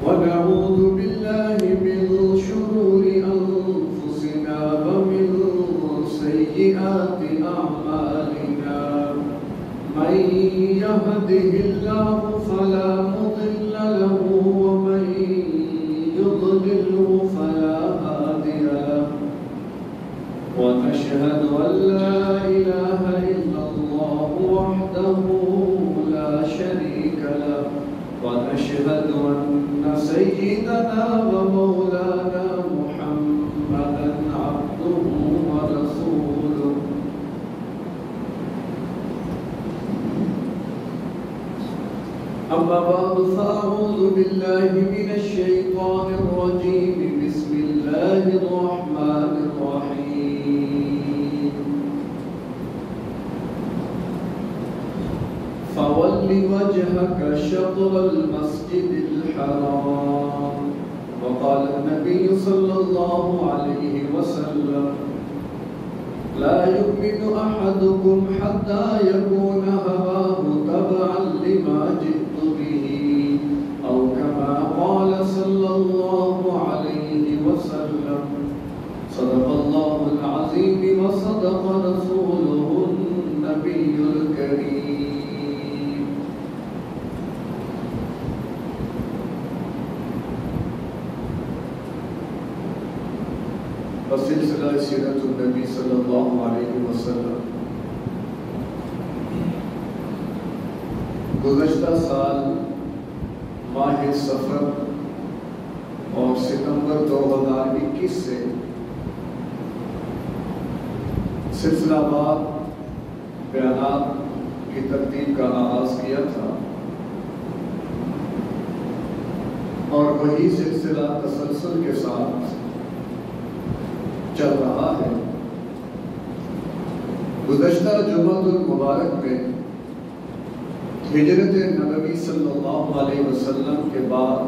ونعوذ بالله من شرور أنفسنا ومن سيئات أعمالنا من يهده الله فلا مضل له ومن يضلله فلا هادي له ونشهد أن لا إله إلا الله وحده لا شريك له ونشهد أن سيدنا ومولانا محمدا عبده ورسوله أما بعد فأعوذ بالله من الشيطان الرجيم بسم الله الرحمن الرحيم فول وجهك شطر المسجد الحرام وقال النبي صلى الله عليه وسلم لا يؤمن أحدكم حتى يكون هواه تبعا لما جئت به أو كما قال صلى الله عليه وسلم صدق الله العظيم وصدق رسوله النبي الكريم. سلسلہ سیرت النبی صلی اللہ علیہ وسلم گزشتہ سال ماہ سفر اور ستمبر 2021 سے سلسلہ وار بیانات کی ترتیب کا آغاز کیا تھا اور وہی سلسلہ تسلسل کے ساتھ چل رہا ہے. گزشتہ جمعہ المبارک میں ہجرت نبوی صلی اللہ علیہ وسلم کے بعد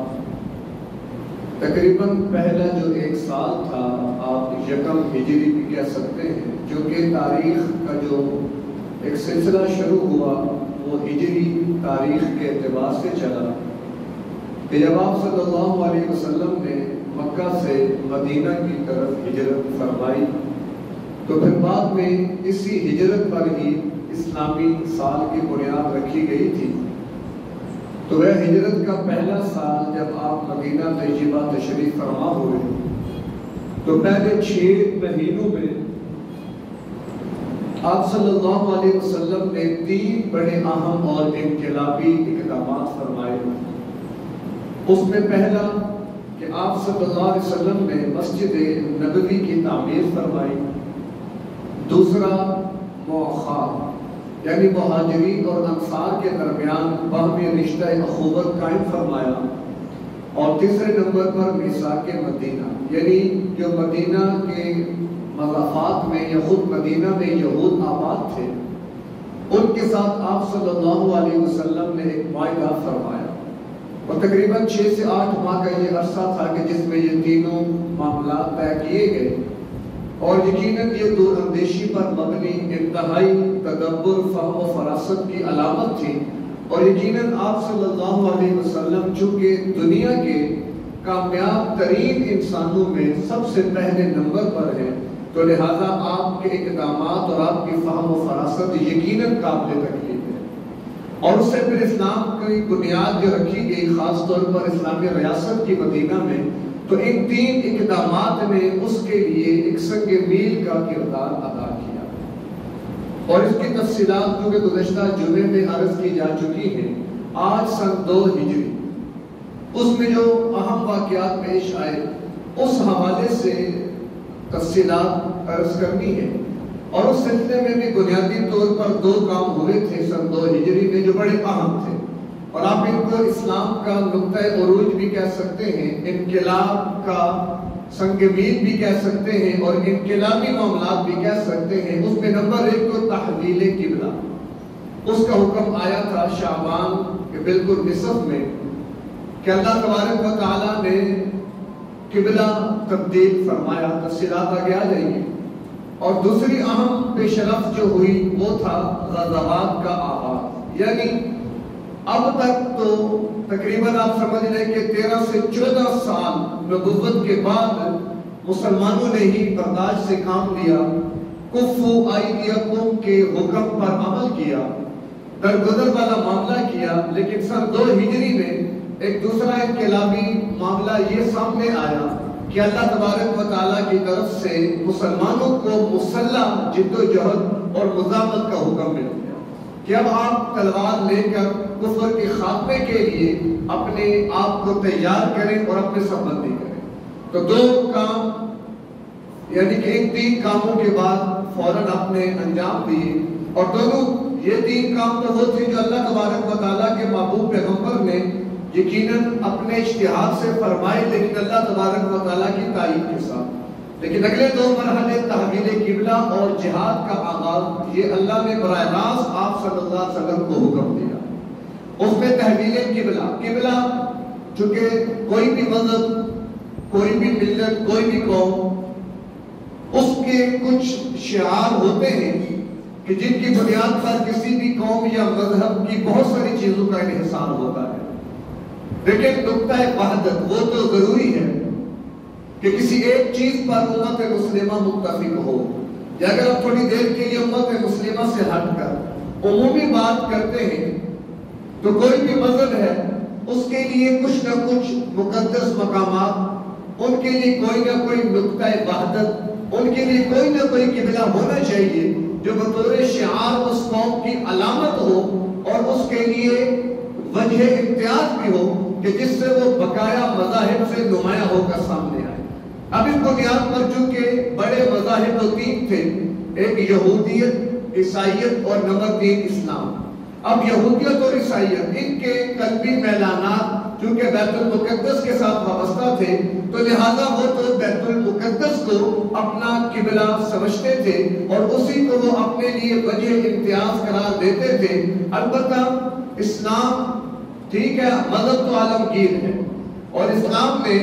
تقریباً پہلا جو ایک سال تھا آپ یکم ہجری بھی کہہ سکتے ہیں جو کہ تاریخ کا جو ایک سلسلہ شروع ہوا وہ ہجری تاریخ کے اعتبار سے چلا کہ جب آپ صلی اللہ علیہ وسلم نے مکہ سے مدینہ کی طرف ہجرت فرمائی تو پھر بعد میں اسی ہجرت پر ہی اسلامی سال کی بنیاد رکھی گئی تھی. تو وہ ہجرت کا پہلا سال جب آپ مدینہ طیبہ تشریف فرما ہوئے تو پہلے 6 مہینوں میں آپ صلی اللہ علیہ وسلم نے 3 بڑے اہم اور انقلابی اقدامات فرمائے. اس میں پہلا کہ آپ صلی اللہ علیہ وسلم نے مسجد نبوی کی تعمیر فرمائی. دوسرا مؤاخات یعنی مہاجرین اور انصار کے درمیان باہمی رشتہ اخوت قائم فرمایا. اور تیسرے نمبر پر میثاق مدینہ یعنی جو مدینہ کے مضافات میں یا خود مدینہ میں یہود آباد تھے ان کے ساتھ آپ صلی اللہ علیہ وسلم نے ایک معاہدہ فرمایا اور تقریباً 6 سے 8 ماہ کا یہ عرصہ تھا کہ جس میں یہ تینوں معاملات طے کیے گئے اور یقیناً یہ دور اندیشی پر مبنی انتہائی تدبر فہم و فراست کی علامت تھی. اور یقیناً آپ صلی اللہ علیہ وسلم چونکہ دنیا کے کامیاب ترین انسانوں میں سب سے پہلے نمبر پر ہیں تو لہٰذا آپ کے اقدامات اور آپ کی فہم و فراست یقیناً قابل تکلیف ہے. اور اس سے پھر اسلام کی بنیاد جو رکھی گئی خاص طور پر اسلامی ریاست کی مدینہ میں تو ان 3 اقدامات نے اس کے لیے ایک سنگ میل کا کردار ادا کیا. اور اس کی تفصیلات کیونکہ گزشتہ جمعے میں عرض کی جا چکی ہیں. آج سن 2 ہجری اس میں جو اہم واقعات پیش آئے اس حوالے سے تفصیلات عرض کرنی ہے. اور اس سلسلے میں بھی بنیادی طور پر 2 کام ہوئے تھے سن 2 ہجری میں جو بڑے اہم تھے اور آپ ان کو اسلام کا نقطہ عروج بھی کہہ سکتے ہیں, انقلاب کا سنگ میل بھی کہہ سکتے ہیں اور انقلابی معاملات بھی کہہ سکتے ہیں. اس میں نمبر 1 تو تحویل قبلہ. اس کا حکم آیا تھا شعبان کے بالکل نصف میں کہ اللہ تبارک و تعالیٰ نے قبلہ تبدیل فرمایا. تفصیلات آگے آ جائیں گے. اور دوسری اہم پیش رفت جو ہوئی وہ تھا غزوات کا آغاز. یعنی اب تک تو تقریباً آپ سمجھ لیں کہ 13 سے 14 سال نبوت کے بعد مسلمانوں نے ہی برداشت سے کام لیا، کفو ایدیکم کے حکم پر عمل کیا، درگزر والا معاملہ کیا۔ لیکن سن 2 ہجری میں ایک دوسرا انقلابی معاملہ یہ سامنے آیا کہ اللہ تبارک و تعالیٰ کی طرف سے مسلمانوں کو مسلح جد و جہد اور مزاحمت کا حکم مل گیا کہ اب آپ تلوار لے کر کفر کے خاتمے کے لیے اپنے آپ کو تیار کریں اور اپنے سب بندی کریں۔ تو 2 کام یعنی کہ ان 3 کاموں کے بعد فوراً آپ نے انجام دیے، اور دونوں یہ 3 کام تو وہ تھے جو اللہ تبارک و تعالیٰ کے محبوب پیغمبر نے یقیناً اپنے اجتہاد سے فرمائے، لیکن اللہ تبارک و تعالیٰ کی تائید کے ساتھ۔ لیکن اگلے 2 مرحلے تحویل قبلہ اور جہاد کا آغاز، یہ اللہ نے براہ راست آپ صلی اللہ علیہ وسلم کو حکم دیا۔ اس میں تحویل قبلہ چونکہ کوئی بھی مذہب، کوئی بھی ملت، کوئی بھی قوم، اس کے کچھ شعار ہوتے ہیں کہ جن کی بنیاد پر کسی بھی قوم یا مذہب کی بہت ساری چیزوں کا انحصار ہوتا ہے۔ لیکن نقطہ وحدت وہ تو ضروری ہے کہ کسی ایک چیز پر امت مسلمہ متفق ہو، یا اگر آپ تھوڑی دیر کے لیے امت مسلمہ سے ہٹ کر عمومی بات کرتے ہیں تو کوئی بھی مذہب ہے اس کے لیے کچھ نہ کچھ مقدس مقامات، ان کے لیے کوئی نہ کوئی نقطہ وحدت، ان کے لیے کوئی نہ کوئی قبلہ ہونا چاہیے جو بطور شعار اس قوم کی علامت ہو اور اس کے لیے وجہ امتیاز بھی ہو کہ جس سے وہ بقایا مذاہب سے نمایاں ہو کر سامنے آئے۔ اب اس بنیاد پر چونکہ بڑے مذاہب و دین تھے، ایک یہودیت، عیسائیت اور نمبر 3 اسلام۔ اب یہودیت اور عیسائیت ان کے قلبی میلانات چونکہ بیت المقدس کے ساتھ وابستہ تھے، تو لہذا وہ تو بیت المقدس کو اپنا قبلہ سمجھتے تھے اور اسی کو وہ اپنے لیے وجہ امتیاز قرار دیتے تھے۔ البتہ اسلام ٹھیک ہے، مذہب تو عالمگیر ہے، اور اسلام نے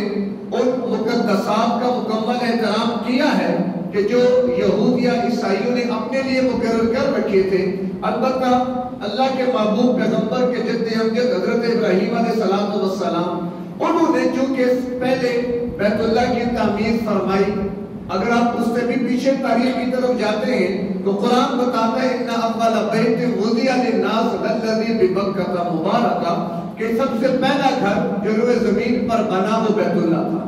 ان مقدسات کا مکمل احترام کیا ہے کہ جو یہود یا عیسائیوں نے اپنے لیے مقرر کر رکھے تھے۔ البتہ اللہ کے محبوب پیغمبر کے جد امجد حضرت ابراہیم علیہ السلام، انہوں نے چونکہ پہلے بیت اللہ کی تعمیر فرمائی۔ اگر آپ اس سے بھی پیچھے تاریخ کی طرف جاتے ہیں تو قرآن بتاتا ہے ان اول بیت وضع للناس للذی ببکۃ مبارکہ، کہ سب سے پہلا گھر جو روئے زمین پر بنا وہ بیت اللہ تھا،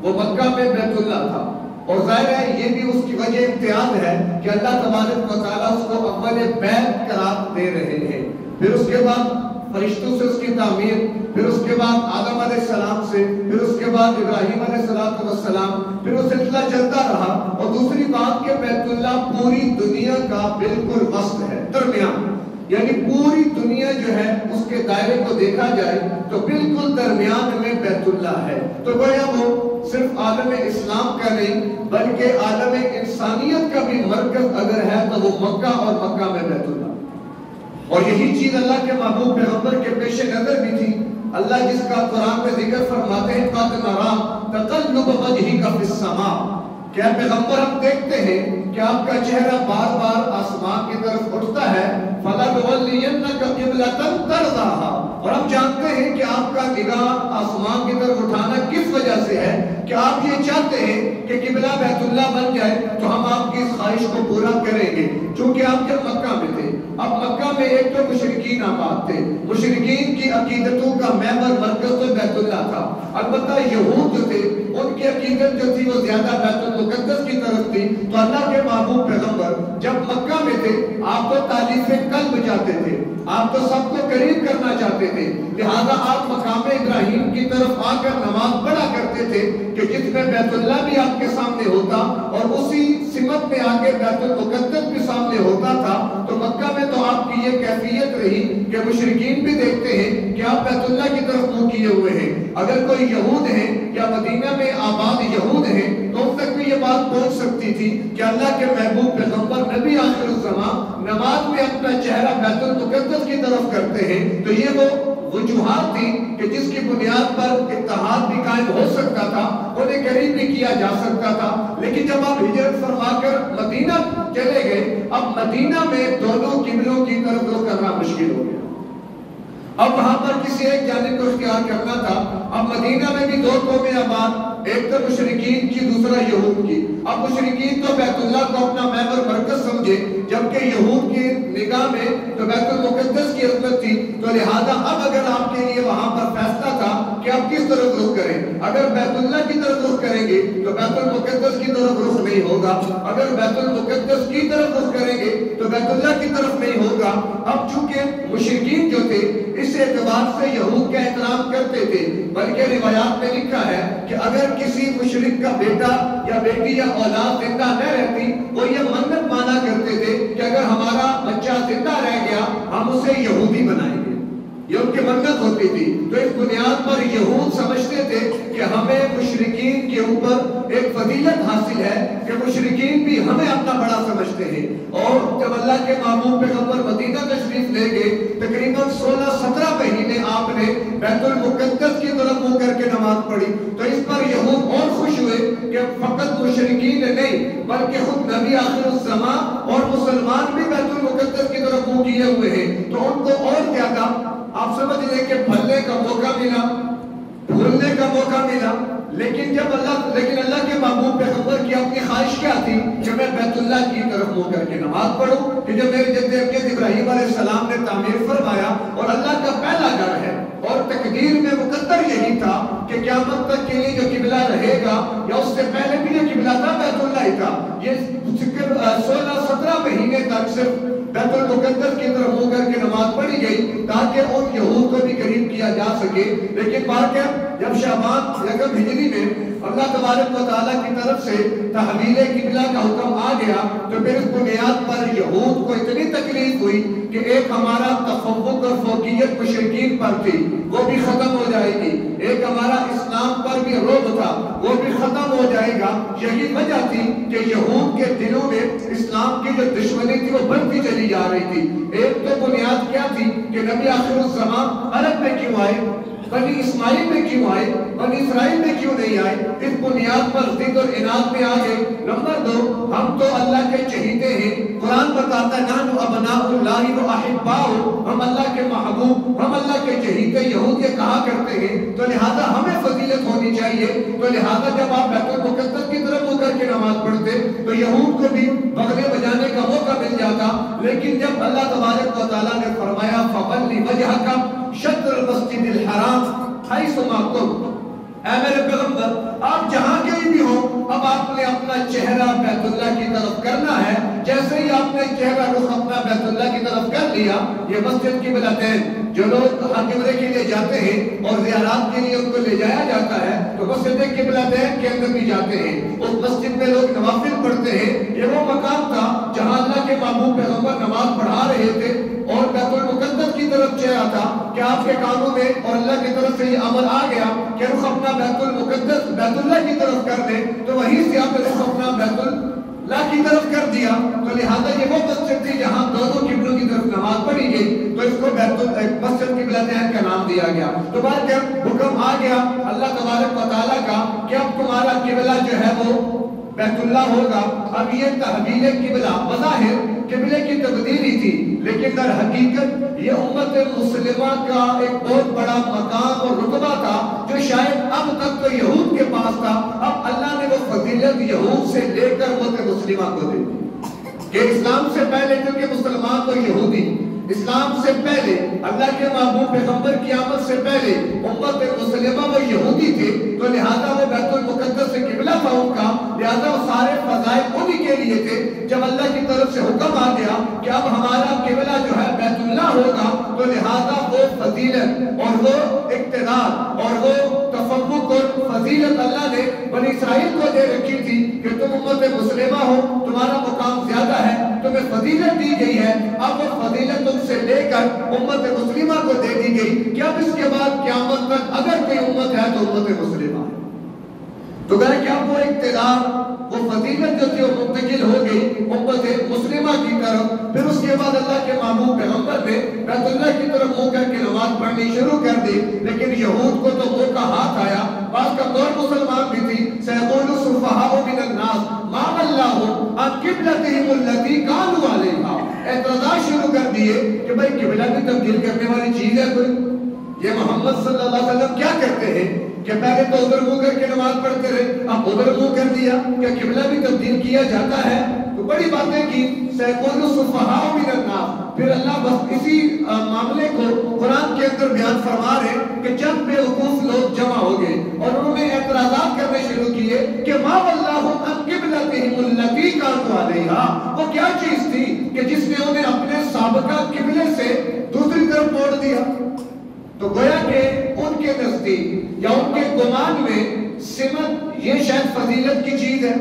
وہ مکہ میں بیت اللہ تھا۔ اور ظاہر ہے یہ بھی اس کی وجہ امتیاز ہے کہ اللہ تبارک و تعالیٰ اس کو اول بیت قرار دے رہے ہیں۔ پھر اس کے بعد فرشتوں سے اس کی تعمیر، پھر اس کے بعد آدم علیہ السلام سے، پھر اس کے بعد ابراہیم علیہ السلام، پھر وہ سلسلہ چلتا رہا۔ اور دوسری بات کہ بیت اللہ پوری دنیا کا بالکل وسط ہے، درمیان، یعنی پوری دنیا جو ہے اس کے دائرے کو دیکھا جائے تو بالکل درمیان میں بیت اللہ ہے۔ تو گویا وہ صرف عالم اسلام کا نہیں بلکہ عالم انسانیت کا بھی مرکز اگر ہے تو وہ مکہ اور مکہ میں بیت اللہ۔ اور یہی چیز اللہ کے محبوب پیغمبر کے پیش نظر بھی تھی۔ اللہ جس کا قرآن میں ذکر فرماتے ہیں قَدْ نَرَىٰ تَقَلُّبَ وَجْهِكَ فِي السَّمَاءِ، کہ اے پیغمبر ہم دیکھتے ہیں کہ آپ کا چہرہ بار بار آسمان کی طرف اٹھتا ہے، فَلَنُوَلِّيَنَّكَ قِبْلَةً تَرْضَاهَا، اور ہم جانتے ہیں کہ آپ کا نگاہ آسمان کی طرف اٹھانا کس وجہ سے ہے کہ آپ یہ چاہتے ہیں کہ قبلہ بیت اللہ بن جائے تو ہم آپ کی اس خواہش کو پورا کریں گے۔ چونکہ آپ جب مکہ میں تھے، اب مکہ میں ایک تو مشرکین آباد تھے، مشرکین کی عقیدتوں کا محور مرکز تو بیت اللہ تھا۔ البتہ یہود جو تھے ان کی عقیدت جو تھی وہ زیادہ بیت المقدس کی طرف تھی۔ تو اللہ کے محبوب پیغمبر جب مکہ میں تھے آپ تو تالیف قلب چاہتے تھے، آپ تو سب کو قریب کرنا چاہتے تھے، لہذا آپ مقام ابراہیم کی طرف آ کر نماز پڑھا کرتے تھے کہ جس میں بیت اللہ بھی آپ کے سامنے ہوتا اور اسی سمت میں آگے بیت المقدس بھی سامنے ہوتا تھا۔ تو مکہ میں تو آپ کی یہ کیفیت رہی کہ مشرکین بھی دیکھتے ہیں کہ آپ بیت اللہ کی طرف منہ کیے ہوئے ہیں۔ اگر کوئی یہود ہیں یا مدینہ میں آباد یہود ہیں تو ان تک بھی یہ بات پہنچ سکتی تھی کہ اللہ کے محبوب پیغمبر نبی آخر الزمان نماز میں اپنا چہرہ بیت المقدس کی طرف کرتے ہیں۔ تو یہ وہ وجوہات تھی کہ جس کی بنیاد پر اتحاد بھی قائم ہو سکتا تھا، انہیں قریب بھی کیا جا سکتا تھا۔ لیکن جب آپ ہجرت فرما کر مدینہ چلے گئے، اب مدینہ میں دونوں قبلوں کی طرف رخ کرنا مشکل ہو گیا۔ اب وہاں پر کسی ایک جانب کو اختیار کرنا تھا. اب مدینہ میں بھی دو قومیں آباد، ایک تو مشرکین کی، دوسرا یہود کی. اب مشرکین تو بیت اللہ کو اپنا محور مرکز سمجھے، جبکہ یہود کی نگاہ میں تو بیت المقدس کی عظمت تھی. تو لہذا اب اگر آپ کے لیے وہاں پر فیصلہ تھا کہ آپ کس طرف رخ کریں، اگر بیت اللہ کی طرف رخ کریں گے تو بیت المقدس کی طرف رخ نہیں ہوگا، اگر بیت المقدس کی طرف رخ کریں گے تو بیت اللہ کی طرف نہیں ہوگا. اب چونکہ مشرکین جو تھے اس اعتبار سے یہود کا احترام کرتے تھے، بلکہ روایات میں لکھا ہے کہ اگر کسی مشرک کا بیٹا یا بیٹی یا اولاد زندہ نہ رہتی، وہ یہ منت مانا کرتے تھے کہ اگر ہمارا بچہ زندہ رہ گیا ہم اسے یہودی بنائیں گے. یہ ان کی منت ہوتی تھی. تو اس بنیاد پر یہود سمجھتے تھے کہ ہمیں مشرکین کے اوپر ایک فضیلت حاصل ہے کہ مشرکین بھی ہمیں اپنا بڑا سمجھتے ہیں. اور جب اللہ کے محبوب پیغمبر مدینہ تشریف لے گئے، تقریباً 16-17 مہینے آپ نے بیت المقدس کی طرف منہ کر کے نماز پڑھی. تو اس پر یہود اور خوش ہوئے کہ فقط مشرکین نہیں بلکہ خود نبی آخر الزمان اور مسلمان بھی بیت المقدس کی طرف منہ کیے ہوئے ہیں. تو ان کو اور زیادہ آپ سمجھ لیں کہ پھلنے کا موقع ملا، بھولنے کا موقع ملا. لیکن اللہ کے محبوب پیغمبر کی اپنی خواہش کیا تھی کہ میں بیت اللہ کی طرف منہ کر کے نماز پڑھوں، کہ جو میرے جد امجد ابراہیم علیہ السلام نے تعمیر فرمایا اور اللہ کا پہلا گھر ہے. اور تقدیر میں مقدر یہی تھا کہ قیامت تک کے لیے جو قبلہ رہے گا یا اس سے پہلے بھی جو قبلہ تھا بیت اللہ ہی تھا. یہ 16-17 مہینے تک صرف بیت المقدس کی طرف منہ کر کے نماز پڑھی گئی تاکہ ان یہود کو بھی قریب کیا جا سکے. لیکن بات ہے جب شعبان یکم ہجری میں اللہ تبارک و تعالیٰ کی طرف سے تحویل قبلہ کا حکم آ گیا تو پھر اس بنیاد پر یہود کو اتنی تکلیف ہوئی کہ ایک ہمارا تفوق اور فوقیت مشرکین پر تھی وہ بھی ختم ہو جائے گی، ایک ہمارا اسلام پر بھی رعب تھا وہ بھی ختم ہو جائے گا. یہی وجہ تھی کہ یہود کے دلوں میں اسلام کی جو دشمنی تھی وہ بڑھتی چلی جا رہی تھی. ایک تو بنیاد کیا تھی کہ نبی آخر الزمان عرب میں کیوں آئے، بنی اسماعیل میں کیوں آئے، بنی اسرائیل میں کیوں نہیں آئے. اس بنیاد پر ضد اور اناد میں آ گئے. نمبر 2، ہم تو اللہ کے چہیتے ہیں. قرآن بتاتا ہے نحن ابناء اللہ و احباؤہ، ہم اللہ کے محبوب، ہم اللہ کے چہیتے. یہود یہ کہا کرتے ہیں تو لہذا ہمیں فضیلت ہونی چاہیے. تو لہذا جب آپ بیت المقدس کی طرف ہو کر کے نماز پڑھتے تو یہود کو بھی بغلے بجانے کا موقع مل جاتا. لیکن جب اللہ تبارک و تعالیٰ نے فرمایا فَوَلِّ وَجْهَكَ شطر المسجد الحرام حیث ما کنتم، اے میرے پیغمبر آپ جہاں کہیں بھی ہوں اب آپ نے اپنا چہرہ بیت اللہ کی طرف کرنا ہے. جیسے ہی آپ نے چہرہ رخ اپنا بیت اللہ کی طرف کر لیا، یہ مسجد کی قبلتین جو لوگ قبلے کے لیے جاتے ہیں اور زیارات کے لیے ان کو لے جایا جاتا ہے تو مسجد قبلتین کے اندر بھی جاتے ہیں، اس مسجد میں لوگ نوافل پڑھتے ہیں. یہ وہ مقام تھا جہاں اللہ کے محبوب پیغمبر نماز پڑھا رہے تھے اور بیت المقدس کی طرف چہرہ تھا کہ آپ کے کانوں میں اور اللہ کی طرف سے یہ امر آ گیا کہ رخ اپنا بیت المقدس بیت اللہ کی طرف کر دیں. تو وہیں سے آپ نے رخ اپنا بیت اللہ کی طرف کر دیا. تو لہذا یہ وہ مسجد تھی جہاں دونوں قبلوں کی طرف نماز پڑھی گئی تو اس کو مسجد قبلتین کا نام دیا گیا. تو بعد جب حکم آ گیا اللہ تبارک و تعالیٰ کا کہ اب تمہارا قبلہ جو ہے وہ بیت اللہ ہوگا. اب یہ تحویل قبلہ بظاہر قبلے کی تبدیلی تھی، لیکن در حقیقت یہ امت مسلمہ کا ایک بہت بڑا مقام اور رتبہ تھا جو شاید اب تک تو یہود کے پاس تھا. اب اللہ نے وہ فضیلت یہود سے لے کر امت مسلمہ کو دی کہ اسلام سے پہلے کیونکہ مسلمان تو یہودی، اسلام سے پہلے اللہ کے محبوب پیغمبر کی آمد سے پہلے امت مسلمہ وہ یہودی تھے. تو لہذا وہ بیت المقدس سے قبلہ تھا ان کا، لہذا وہ سارے فضائل انہی کے لیے تھے. جب اللہ کی طرف سے حکم آ گیا کہ اب ہمارا قبلہ جو ہے بیت اللہ ہوگا تو لہذا وہ فضیلت اور وہ اقتدار اور وہ تفوق اور فضیلت اللہ نے بنی اسرائیل کو دے رکھی تھی کہ تم امت مسلمہ ہو، تمہارا مقام زیادہ ہے، تمہیں فضیلت دی گئی ہے. اب وہ فضیلت تم سے لے کر امت مسلمہ کو دے دی گئی کہ اب اس کے بعد قیامت تک اگر کوئی امت ہے تو امت مسلمہ ہے. تو کہا کہ اب وہ اقتدار وہ فضیلت جو تھی وہ منتقل ہو گئی امت مسلمہ کی طرف. پھر اس کے بعد اللہ کے محبوب پیغمبر نے بیت اللہ کی طرف منہ کر کے نماز پڑھنی شروع کر دی. لیکن یہود کو تو منہ کا ہاتھ آیا، بعض کمزور مسلمان بھی تھی. سيقول السفهاء من الناس ما ولاهم عن قبلتهم التي كانوا عليها. اعتراضات شروع کر دیے کہ بھائی قبلہ بھی تبدیل کرنے والی چیز ہے کوئی؟ یہ محمد صلی اللہ علیہ وسلم کیا کرتے ہیں کہ پہلے تو ادھر منہ کر کے نماز پڑھتے رہے، اب ادھر منہ کر دیا، کیا قبلہ بھی تبدیل کیا جاتا ہے؟ تو بڑی باتیں کی، سیقول السفہاء من الناس۔ پھر اللہ بس اسی معاملے کو قرآن کے اندر بیان فرما رہے کہ جب بے وقوف لوگ جمع ہو گئے اور انہوں نے اعتراضات کرنے شروع کیے کہ ما واللہم عن قبلتہم التی کانوا علیہا، وہ کیا چیز تھی کہ جس نے انہیں اپنے سابقہ قبلے سے دوسری طرف موڑ دیا؟ تو گویا کہ ان کے نزدیک یا ان کے گمان میں سمت یہ شاید فضیلت کی چیز ہے،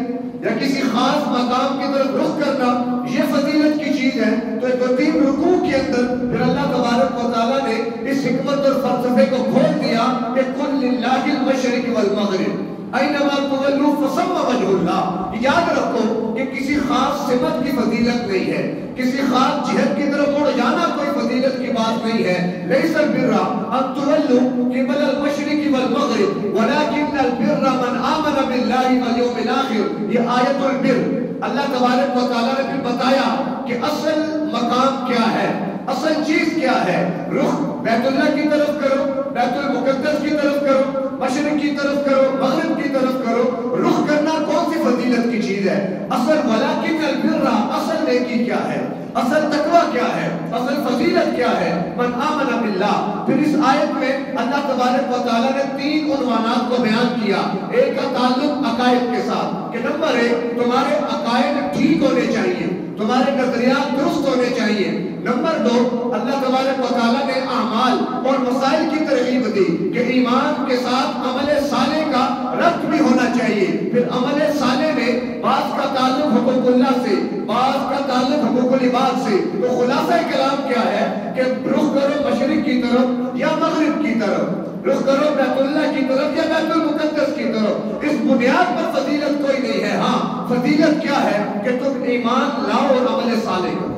یا کسی خاص مقام کی طرف رخ کرنا یہ فضیلت کی چیز ہے۔ تو ایک ترتیب رکوع کے اندر پھر اللہ تبارک و تعالیٰ نے اس حکمت اور فلسفے کو کھول دیا کہ قل للہ المشرق والمغرب اینما تولوا فثم وجہ اللہ۔ یاد رکھو کہ کسی خاص سمت کی فضیلت نہیں ہے، کسی خاص جہت کی طرف مڑ جانا کوئی فضیلت کی بات نہیں ہے۔ لیس البر ان تولوا قبل المشرق والمغرب ولكن البر من آمن باللہ والیوم الآخر۔ یہ آیت البر اللہ تبارک و تعالیٰ نے پھر بتایا کہ اصل مقام کیا ہے، اصل چیز کیا ہے۔ رخ بیت اللہ کی طرف کرو، بیت المقدس کی طرف کرو، مشرق کی طرف کرو، مغرب کی طرف کرو، رخ کرنا کون سی فضیلت کی چیز ہے؟ اصل ولکن البر، اصل نیکی کیا ہے، اصل تقوی کیا ہے، اصل فضیلت کیا ہے؟ من آمن باللہ۔ پھر اس آیت میں اللہ تبارک و تعالیٰ نے 3 عنوانات کو بیان کیا۔ ایک کا تعلق عقائد کے ساتھ کہ نمبر 1 تمہارے عقائد ٹھیک ہونے چاہیے، تمہارے نظریات درست ہونے چاہیے۔ نمبر 2 اللہ تبارک و تعالیٰ نے اعمال اور مسائل کی ترغیب دی کہ ایمان کے ساتھ عمل صالح کا ربط بھی ہونا چاہیے۔ پھر عمل صالح میں بعض کا تعلق حقوق اللہ سے، بعض کا تعلق حقوق العباد سے۔ تو خلاصہ کلام کیا ہے کہ رخ کرو مشرق کی طرف یا مغرب کی طرف، رخ کرو بیت اللہ کی طرف یا بیت المقدس کی طرف، اس بنیاد پر فضیلت کوئی نہیں ہے۔ ہاں فضیلت کیا ہے کہ تم ایمان لاؤ اور عمل صالح کرو۔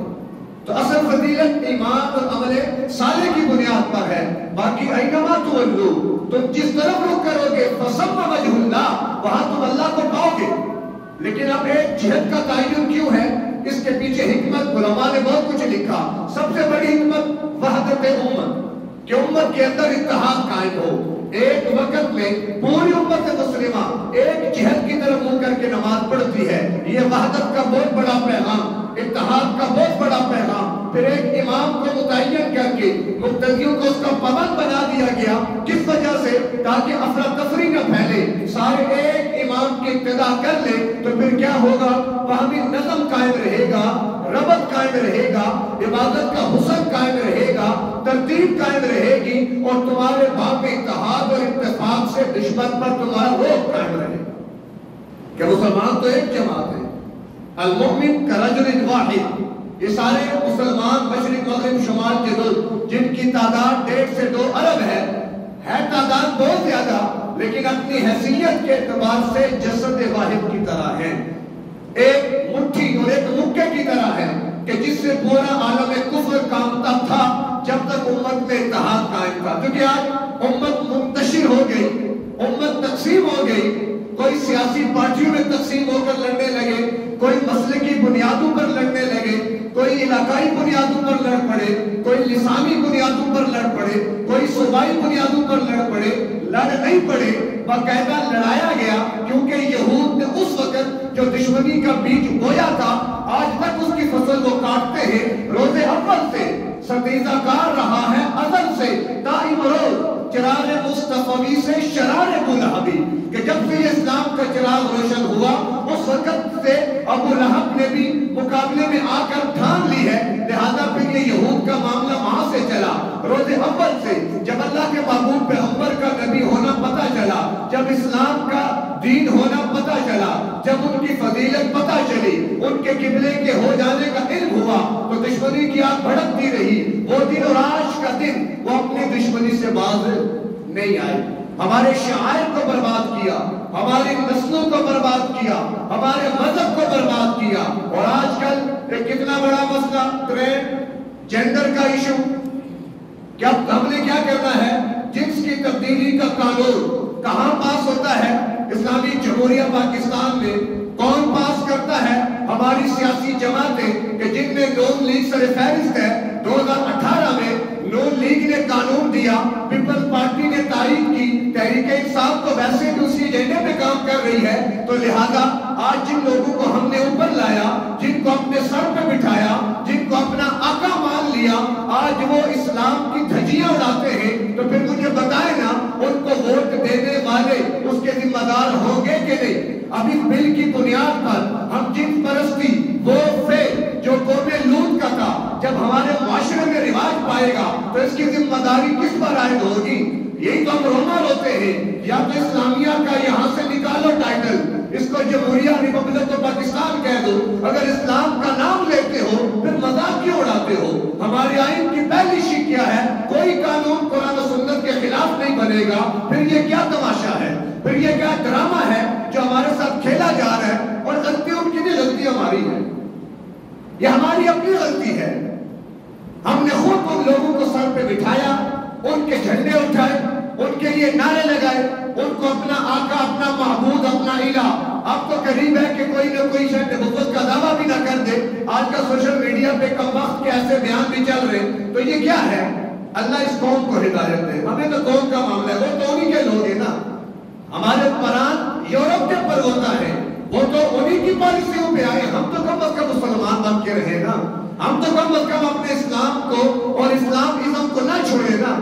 تو اصل فضیلت ایمان اور عمل صالح کی بنیاد پر ہے۔ باقی اینما تولوا، تم جس طرف رخ کرو گے فثم وجہ اللہ، وہاں تم اللہ کو پاؤ گے۔ لیکن اب ایک جہت کا تعین کیوں ہے؟ اس کے پیچھے حکمت علماء نے بہت کچھ لکھا۔ سب سے بڑی حکمت وحدت امت، کہ امت کے اندر اتحاد قائم ہو۔ ایک وقت میں پوری امت مسلمہ ایک جہت کی طرف منہ کر کے نماز پڑھتی ہے، یہ وحدت کا بہت بڑا پیغام، اتحاد کا بہت بڑا پیغام۔ پھر ایک امام کو متعین کر کے مقتدیوں کو اس کا پابند بنا دیا گیا، کس وجہ سے؟ تاکہ افراتفری نہ پھیلے، سارے ایک امام کی اقتدا کر لے تو پھر کیا ہوگا؟ وہاں بھی نظم قائم رہے گا، ربط قائم رہے گا، عبادت کا حسن قائم رہے گا، ترتیب قائم رہے گی، اور تمہارے باپ اتحاد اور اتفاق سے دشمن پر تمہارا روک قائم رہے گا کہ مسلمان تو ایک جماعت ہے۔ المؤمن کرجل واحد، یہ سارے مسلمان مشرق مغرب شمال جنوب جن کی تعداد 1.5 سے 2 ارب ہے تعداد بہت زیادہ، لیکن اپنی حیثیت کے اعتبار سے جسد واحد کی طرح ہے، ایک مٹھی اور ایک مکے کی طرح ہے کہ جس سے پورا عالم کفر کامتا تھا جب تک امت میں اتحاد قائم تھا۔ کیونکہ آج امت منتشر ہو گئی، امت تقسیم ہو گئی، کوئی سیاسی پارٹیوں میں تقسیم ہو کر لڑنے لگے، کوئی مسئلے کی بنیادوں پر لڑنے لگے، کوئی علاقائی بنیادوں پر لڑ پڑے، کوئی لسانی بنیادوں پر لڑ پڑے، کوئی صوبائی بنیادوں پر لڑ پڑے۔ لڑ نہیں پڑے، باقاعدہ لڑایا گیا، کیونکہ یہود نے اس وقت جو دشمنی کا بیج بویا تھا آج تک اس کی فصل وہ کاٹتے ہیں۔ روز اول سے ستیزہ کار رہا ہے ازل سے، دائم روز چراغ مصطفی سے شرار ابو لہبی، کہ جب سے اسلام کا چراغ روشن ہوا اس وقت سے ابو لہب نے بھی مقابلے میں آ کر ٹھان لی ہے، لہذا پھر یہ یہود کا معاملہ وہاں سے چلا۔ روز اول سے جب اللہ کے محبوب پیغمبر کا نبی ہونا پتہ چلا، جب اسلام کا دین ہونا پتہ چلا، جب ان کی فضیلت پتہ چلی، ان کے قبلے کے ہو جانے کا علم ہوا، تو دشمنی کی آگ بھڑکتی رہی۔ وہ دن اور آج کا دن وہ اپنی دشمنی سے باز نہیں آئے، ہمارے شعائر کو برباد کیا، ہماری نسلوں کو برباد کیا، ہمارے مذہب کو برباد کیا۔ اور آج کل ایک کتنا بڑا مسئلہ ٹرینڈ جینڈر کا ایشو، کیا ہم نے کیا کرنا ہے؟ جنس کی تبدیلی کا قانون کہاں پاس ہوتا ہے؟ اسلامی جمہوریہ پاکستان میں۔ کون پاس کرتا ہے؟ ہماری سیاسی جماعتیں کہ جن میں نون لیگ سر فہرست ہے۔ 2018 میں نون لیگ نے قانون دیا، پیپلز پارٹی نے تائید کی، تحریک انصاف تو ویسے بھی اسی ایجنڈے پہ کام کر رہی ہے، تو لہذا آج جن لوگوں کو ہم نے اوپر لایا، جن کو اپنے سر پہ بٹھایا، جن کو اپنا آقا مان لیا، آج وہ اسلام کی دھجیاں اڑاتے ہیں، تو پھر مجھے بتائیں نا ان کو ووٹ دینے والے اس کے ذمہ دار ہوں گے کہ نہیں؟ ابھی بل کی بنیاد پر ہم جن پرستی وہ جو قوم لوط کا تھا جب ہمارے معاشرے میں رواج پائے گا تو اس کی ذمہ داری کس پر عائد ہوگی؟ یہی تو ہم رونا روتے ہیں، یا تو اسلامیہ کا یہاں سے نکالو ٹائٹل، اس کو جمہوریہ ریپبلک آف پاکستان کہہ دو، اگر اسلام کا نام لیتے ہو پھر مذاق کیوں اڑاتے ہو؟ ہمارے آئین کی پہلی شک کیا ہے؟ کوئی قانون قرآن و سنت کے خلاف نہیں بنے گا، پھر یہ کیا تماشا ہے؟ پھر یہ کیا ڈرامہ ہے جو ہمارے ساتھ کھیلا جا رہا ہے؟ اور غلطی ان کی نہیں، غلطی ہماری ہے، یہ ہماری اپنی غلطی ہے۔ ہم نے خود ان لوگوں کو سر پہ بٹھایا، ان کے جھنڈے اٹھائے، ان کے لیے نعرے لگائے، ان کو اپنا آقا، اپنا معبود، اپنا الہ۔ اب تو قریب ہے کہ کوئی نہ کوئی شاید نبوت کا دعویٰ بھی نہ کر دے۔ آج کا سوشل میڈیا پہ کم وقت کے ایسے بیان بھی چل رہے، تو یہ کیا ہے؟ اللہ اس قوم کو ہدایت دے، ہمیں تو قوم کا معاملہ ہے، وہ تو انہی کے لوگ ہیں نا۔ ہمارے قرآن یورپ کے پر ہوتا ہے، وہ تو انہی کی پالیسیوں پہ آئے، ہم تو کم از کم مسلمان بن کے رہے نا، ہم تو کم از کم اپنے اسلام کو اور اسلام ازم کو نہ چھوڑے نا۔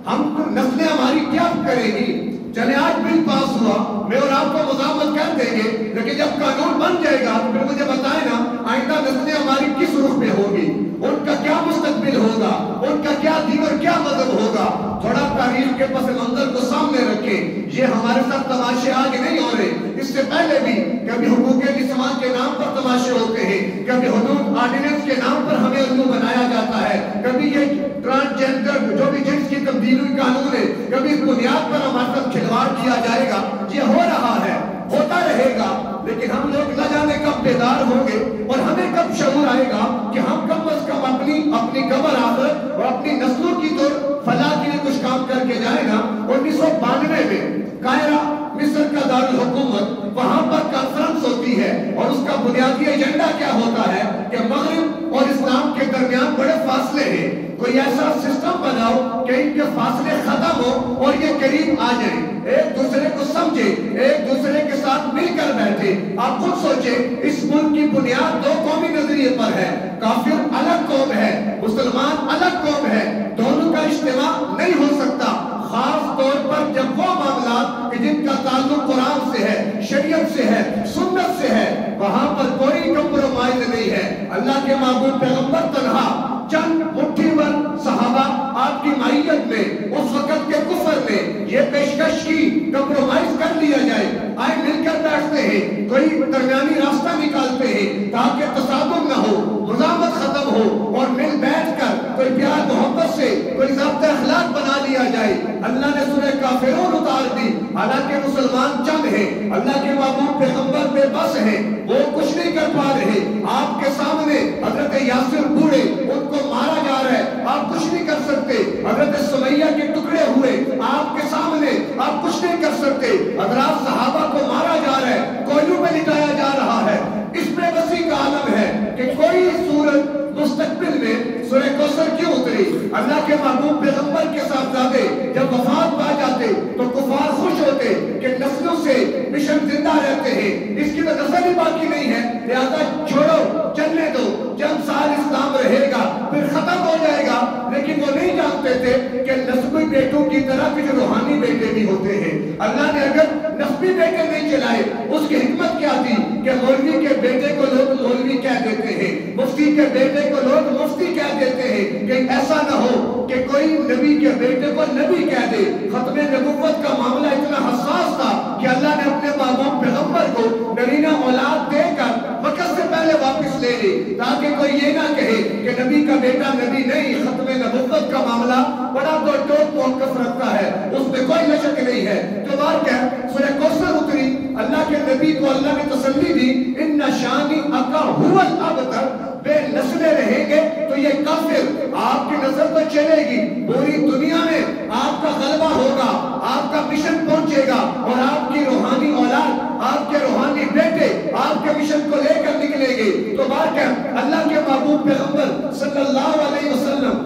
ہم نسلیں ہماری کیا کرے گی؟ چلے آج بل پاس ہوا، میں اور آپ کو مزاحمت کر دیں گے، لیکن جب قانون بن جائے گا پھر مجھے بتائیں نا آئندہ نسلیں ہماری کس رخ پہ ہوگی، ان کا کیا مستقبل ہوگا، ان کا کیا دین اور کیا مذہب ہوگا؟ تھوڑا تاریخ کے پس منظر کو سامنے رکھیں، یہ ہمارے ساتھ تماشے آگے نہیں ہو رہے، اس سے پہلے بھی کبھی حقوق انسان کے نام پر تماشے ہوتے ہیں، کبھی حدود آرڈیننس کے نام پر ہمیں الو بنایا جاتا ہے، کبھی یہ ٹرانسجنڈر جو بھی جنس کی تبدیلی قانون ہے، کبھی اس بنیاد پر ہمارے ساتھ کھلواڑ کیا جائے گا۔ یہ ہو رہا ہے، ہوتا رہے گا، لیکن ہم لوگ نہ جانے کب بیدار ہوں گے اور ہمیں کب شعور آئے گا کہ ہم کم از کم اپنی قبر آخرت اور اپنی نسلوں کی تو فلاح کے لیے کچھ کام کر کے جائے گا۔ 1992 میں قاہرہ مصر کا دارالحکومت، وہاں پر کانفرنس ہوتی ہے اور اس کا بنیادی ایجنڈا کیا ہوتا ہے کہ مغرب اور اسلام کے درمیان بڑے فاصلے ہیں، کوئی ایسا سسٹم بناؤ کہ ان کے فاصلے ختم ہو اور یہ قریب آ جائیں، ایک دوسرے کو سمجھے، ایک دوسرے کے ساتھ مل کر بیٹھے۔ آپ خود سوچیں، اس ملک کی بنیاد دو قومی نظریے پر ہے، کافر الگ قوم ہے، مسلمان الگ قوم ہے، دونوں کا اجتماع نہیں ہو سکتا، خاص طور پر جب وہ معاملات کہ جن کا تعلق قرآن سے ہے، شریعت سے ہے، سنت سے ہے، وہاں پر کوئی کمپرومائز نہیں ہے۔ اللہ کے معبود پیغمبر تنہا چند مٹھی بھر صحابہ آپ کی معیت میں اس وقت کے کفر میں یہ پیشکش کی کمپرومائز کر لیا جائے، آئے مل کر بیٹھتے ہیں، کوئی درمیانی راستہ نکالتے ہیں تاکہ تصادم نہ ہو، مزاحمت ختم ہو اور مل بیٹھ کر کوئی پیار محبت سے کوئی ضابطہ اخلاق بنا لیا جائے۔ اللہ نے سورہ کافرون اتار دی، حالانکہ مسلمان چند ہیں، اللہ کے معبود پیغمبر بے بس ہیں، وہ کچھ نہیں کر پا رہے، آپ کے سامنے حضرت یاسر بوڑھے، ان کو مارا جا رہا ہے، آپ کچھ نہیں کر سکتے، حضرت سمیہ کے ٹکڑے ہوئے آپ کے سامنے، آپ کچھ نہیں کر سکتے، حضرات صحابہ کو مارا جا رہا ہے، کوئلوں میں لٹایا جا رہا ہے۔ اس میں وسیع کا عالم ہے کہ کوئی صورت مستقبل میں سورہ کوثر کیوں اتری؟ اللہ کے محبوب پیغمبر کے صاحبزادے جب وفات پا جاتے تو کفار خوش ہوتے کہ نسلوں سے مشن زندہ رہتے ہیں، اس کی تو نسل ہی باقی نہیں ہے، لہذا چھوڑو، چلنے دو، چند سال اسلام رہے گا پھر ختم ہو جائے گا۔ لیکن وہ نہیں جانتے تھے کہ نسبی بیٹوں کی طرح کچھ روحانی بیٹے بھی ہوتے ہیں۔ اللہ نے اگر نسبی بیٹے نہیں چلائے، اس کی حکمت کیا تھی کہ مولوی کے بیٹے کو لوگ مولوی کہہ دیتے ہیں، مفتی کے بیٹے کو لوگ مفتی کہہ دیتے ہیں، کہ ایسا نہ ہو کہ کوئی نبی کے بیٹے کو نبی کہہ دے۔ ختم نبوت کا معاملہ اتنا حساس تھا کہ اللہ نے اپنے محبوب پیغمبر کو نرینہ اولاد دے کر وقت سے پہلے واپس لے لی، تاکہ کوئی یہ نہ کہے کہ نبی کا بیٹا نبی نہیں۔ ختم نبوت کا معاملہ بڑا دو ٹوک موقف رکھتا ہے، اس میں کوئی شک نہیں ہے۔ تو بات کیا سورہ کوثر اتری، اللہ کے نبی کو اللہ نے تسلی دی، ان شانی اکا هو الابتر، بے نسلیں رہیں گے تو یہ کافر آپ کی نسل تو چلے گی، پوری دنیا میں آپ کا غلبہ ہوگا، آپ کا مشن پہنچے گا اور آپ کی روحانی اولاد، آپ کے روحانی بیٹے آپ کے مشن کو لے کر نکلیں گے۔ تو بات کیا اللہ کے محبوب پیغمبر صلی اللہ علیہ وسلم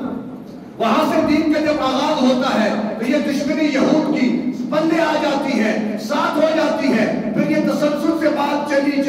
وہاں سے دین کا جب آغاز ہوتا ہے تو یہ دشمنی یہود کی پلے آ جاتی ہے، ساتھ ہو جاتی ہے، پھر یہ تسلسل سے بات چلی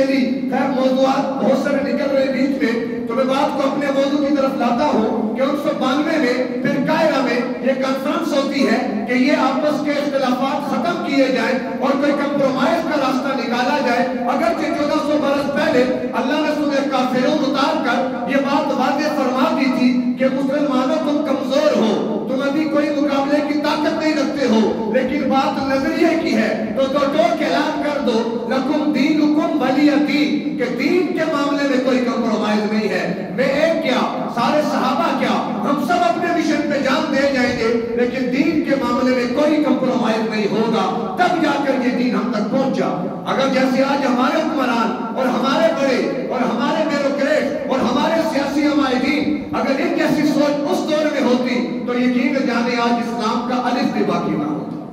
خیر موضوعات بہت سارے نکل رہے بیچ میں، تو میں بات کو اپنے موضوع کی طرف لاتا ہوں کہ 1992 میں پھر قاہرہ میں یہ کانفرنس ہوتی ہے کہ یہ آپس کے اختلافات ختم کیے جائیں اور کوئی کمپرومائز کا راستہ نکالا جائے، اگرچہ 1400 برس پہلے اللہ نے سورہ کافرون اتار کر یہ بات واضح فرما دی تھی کہ مسلمانوں تم کمزور ہو، تم ابھی کوئی مقابلے کی طاقت نہیں رکھتے ہو، لیکن بات نظریے کی ہے تو ٹوک اعلان کر دو لکم دینکم ولی دین، کہ دین کے معاملے میں کوئی کمپرومائز نہیں ہے۔ میں ایک کیا سارے صحابہ کیا ہم سب اپنے مشن پہ جان دے جائیں گے، لیکن دین کے معاملے میں کوئی کمپرومائز نہیں ہوگا، تب جا کر یہ دین ہم تک پہنچا۔ اگر جیسے آج ہمارے حکمران اور ہمارے بڑے اور ہمارے بیوروکریٹ اور ہمارے سیاسی عمائدین اگر ان جیسی سوچ اس دور میں ہوتی تو یقین جانے آج اسلام کا الف بھی باقی نہ ہوتا،